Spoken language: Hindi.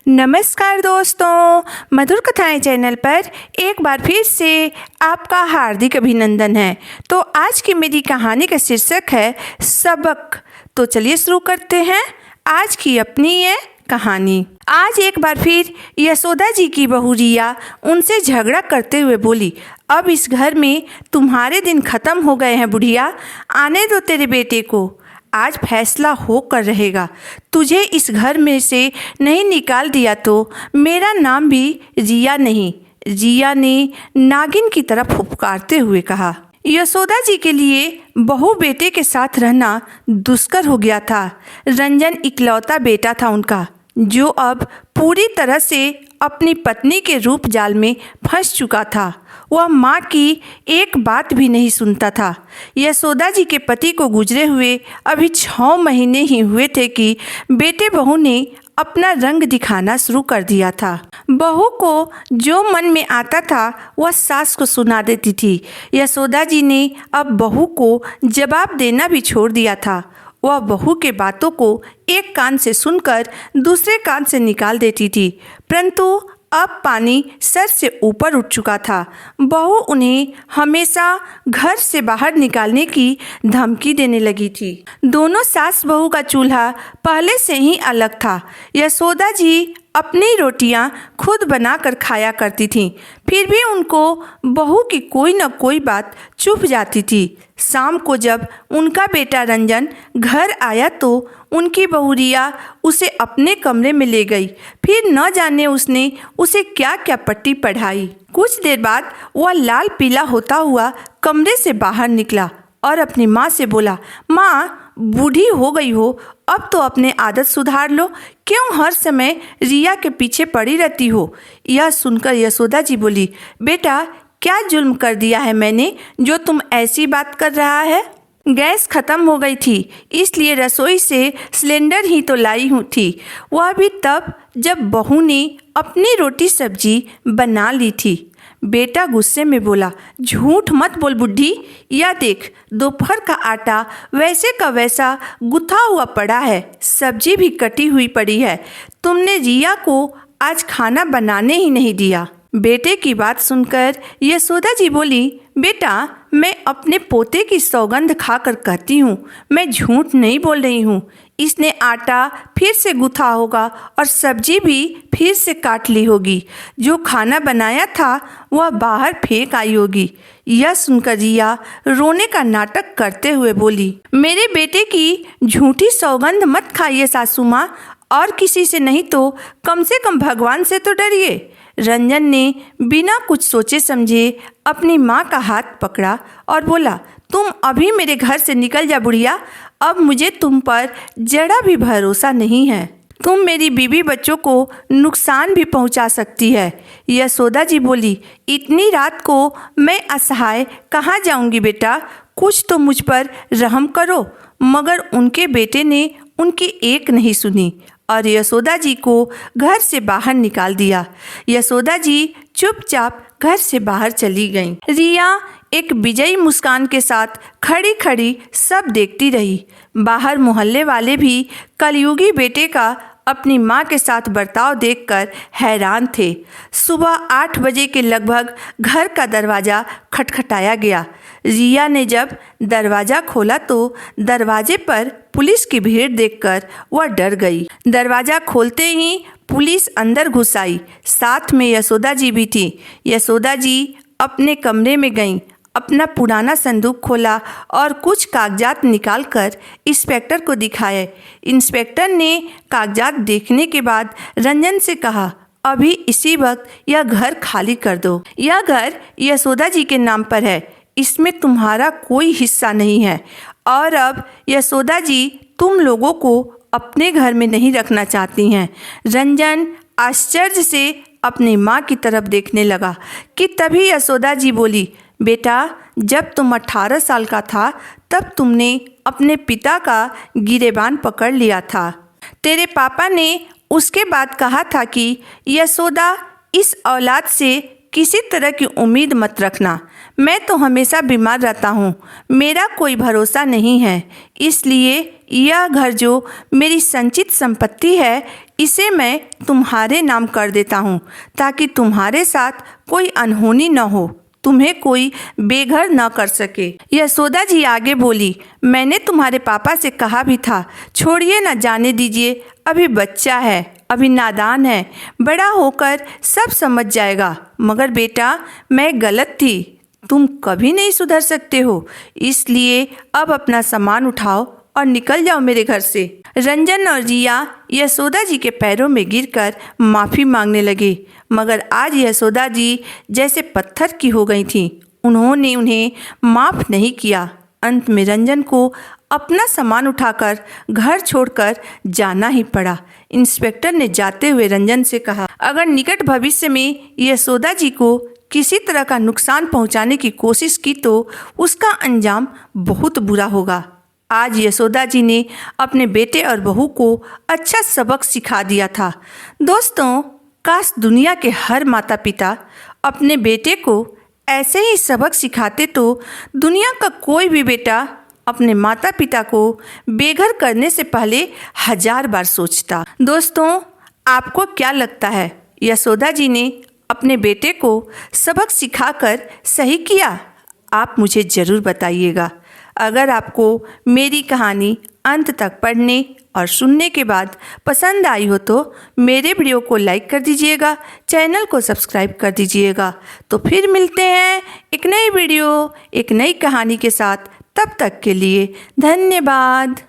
नमस्कार दोस्तों, मधुर कथाएं चैनल पर एक बार फिर से आपका हार्दिक अभिनंदन है। तो आज की मेरी कहानी का शीर्षक है सबक। तो चलिए शुरू करते हैं आज की अपनी ये कहानी। आज एक बार फिर यशोदा जी की बहू रिया उनसे झगड़ा करते हुए बोली, अब इस घर में तुम्हारे दिन खत्म हो गए हैं बुढ़िया, आने दो तेरे बेटे को। आज फैसला होकर रहेगा। तुझे इस घर में से नहीं निकाल दिया तो मेरा नाम भी रिया नहीं। रिया ने नागिन की तरफ फुफकारते हुए कहा। यशोदा जी के लिए बहू बेटे के साथ रहना दुष्कर हो गया था। रंजन इकलौता बेटा था उनका, जो अब पूरी तरह से अपनी पत्नी के रूप जाल में फंस चुका था। वह माँ की एक बात भी नहीं सुनता था। यशोदा जी के पति को गुजरे हुए अभी 6 महीने ही हुए थे कि बेटे बहू ने अपना रंग दिखाना शुरू कर दिया था। बहू को जो मन में आता था वह सास को सुना देती थी। यशोदा जी ने अब बहू को जवाब देना भी छोड़ दिया था। वह बहू के बातों को एक कान से सुनकर दूसरे कान से निकाल देती थी, परंतु अब पानी सर से ऊपर उठ चुका था। बहू उन्हें हमेशा घर से बाहर निकालने की धमकी देने लगी थी। दोनों सास बहू का चूल्हा पहले से ही अलग था। यशोदा जी अपनी रोटियां खुद बनाकर खाया करती थीं, फिर भी उनको बहू की कोई न कोई बात चुभ जाती थी। शाम को जब उनका बेटा रंजन घर आया तो उनकी बहू रिया उसे अपने कमरे में ले गई। फिर न जाने उसने उसे क्या क्या पट्टी पढ़ाई। कुछ देर बाद वह लाल पीला होता हुआ कमरे से बाहर निकला और अपनी माँ से बोला, माँ बूढ़ी हो गई हो, अब तो अपने आदत सुधार लो, क्यों हर समय रिया के पीछे पड़ी रहती हो। यह सुनकर यशोदा जी बोली, बेटा क्या जुल्म कर दिया है मैंने जो तुम ऐसी बात कर रहा है। गैस खत्म हो गई थी, इसलिए रसोई से सिलेंडर ही तो लाई हूँ थी, वह भी तब जब बहू ने अपनी रोटी सब्जी बना ली थी। बेटा गुस्से में बोला, झूठ मत बोल बुढ़ी, या देख दोपहर का आटा वैसे का वैसा गुथा हुआ पड़ा है, सब्जी भी कटी हुई पड़ी है, तुमने रिया को आज खाना बनाने ही नहीं दिया। बेटे की बात सुनकर यशोदा जी बोली, बेटा मैं अपने पोते की सौगंध खाकर कहती हूँ, मैं झूठ नहीं बोल रही हूँ। इसने आटा फिर से गूथा होगा और सब्जी भी फिर से काट ली होगी। जो खाना बनाया था वह बाहर फेंक आई होगी। यह सुनकर रिया रोने का नाटक करते हुए बोली, मेरे बेटे की झूठी सौगंध मत खाइए सासू माँ, और किसी से नहीं तो कम से कम भगवान से तो डरिए। रंजन ने बिना कुछ सोचे समझे अपनी माँ का हाथ पकड़ा और बोला, तुम अभी मेरे घर से निकल जा बुढ़िया, अब मुझे तुम पर जरा भी भरोसा नहीं है। तुम मेरी बीवी बच्चों को नुकसान भी पहुंचा सकती है। यशोदा जी बोली, इतनी रात को मैं असहाय कहाँ जाऊंगी बेटा, कुछ तो मुझ पर रहम करो। मगर उनके बेटे ने उनकी एक नहीं सुनी और यशोदा जी को घर से बाहर निकाल दिया। यशोदा जी चुपचाप घर से बाहर चली गईं। रिया एक विजयी मुस्कान के साथ खड़ी खड़ी सब देखती रही। बाहर मोहल्ले वाले भी कलयुगी बेटे का अपनी माँ के साथ बर्ताव देखकर हैरान थे। सुबह 8 बजे के लगभग घर का दरवाज़ा खटखटाया गया। रिया ने जब दरवाज़ा खोला तो दरवाजे पर पुलिस की भीड़ देखकर वह डर गई। दरवाज़ा खोलते ही पुलिस अंदर घुस आई, साथ में यशोदा जी भी थी। यशोदा जी अपने कमरे में गईं, अपना पुराना संदूक खोला और कुछ कागजात निकालकर इंस्पेक्टर को दिखाए। इंस्पेक्टर ने कागजात देखने के बाद रंजन से कहा, अभी इसी वक्त यह घर खाली कर दो। यह घर यशोदा जी के नाम पर है, इसमें तुम्हारा कोई हिस्सा नहीं है और अब यशोदा जी तुम लोगों को अपने घर में नहीं रखना चाहती हैं। रंजन आश्चर्य से अपनी माँ की तरफ देखने लगा कि तभी यशोदा जी बोली, बेटा जब तुम 18 साल का था तब तुमने अपने पिता का गिरेबान पकड़ लिया था। तेरे पापा ने उसके बाद कहा था कि यशोदा इस औलाद से किसी तरह की उम्मीद मत रखना। मैं तो हमेशा बीमार रहता हूँ, मेरा कोई भरोसा नहीं है, इसलिए यह घर जो मेरी संचित संपत्ति है, इसे मैं तुम्हारे नाम कर देता हूँ, ताकि तुम्हारे साथ कोई अनहोनी न हो, तुम्हें कोई बेघर न कर सके। यशोदा जी आगे बोली, मैंने तुम्हारे पापा से कहा भी था, छोड़िए न, जाने दीजिए, अभी बच्चा है, अभी नादान है, बड़ा होकर सब समझ जाएगा। मगर बेटा, मैं गलत थी, तुम कभी नहीं सुधर सकते हो, इसलिए अब अपना सामान उठाओ और निकल जाओ मेरे घर से। रंजन और रिया यशोदा जी के पैरों में गिरकर माफ़ी मांगने लगे, मगर आज यशोदा जी जैसे पत्थर की हो गई थीं। उन्होंने उन्हें माफ़ नहीं किया। अंत में रंजन को अपना सामान उठाकर घर छोड़कर जाना ही पड़ा। इंस्पेक्टर ने जाते हुए रंजन से कहा, अगर निकट भविष्य में यशोदा जी को किसी तरह का नुकसान पहुंचाने की कोशिश की तो उसका अंजाम बहुत बुरा होगा। आज यशोदा जी ने अपने बेटे और बहू को अच्छा सबक सिखा दिया था। दोस्तों, काश दुनिया के हर माता पिता अपने बेटे को ऐसे ही सबक सिखाते तो दुनिया का कोई भी बेटा अपने माता पिता को बेघर करने से पहले 1000 बार सोचता। दोस्तों, आपको क्या लगता है, यशोदा जी ने अपने बेटे को सबक सिखाकर सही किया? आप मुझे ज़रूर बताइएगा। अगर आपको मेरी कहानी अंत तक पढ़ने और सुनने के बाद पसंद आई हो तो मेरे वीडियो को लाइक कर दीजिएगा, चैनल को सब्सक्राइब कर दीजिएगा। तो फिर मिलते हैं एक नई वीडियो, एक नई कहानी के साथ। तब तक के लिए धन्यवाद।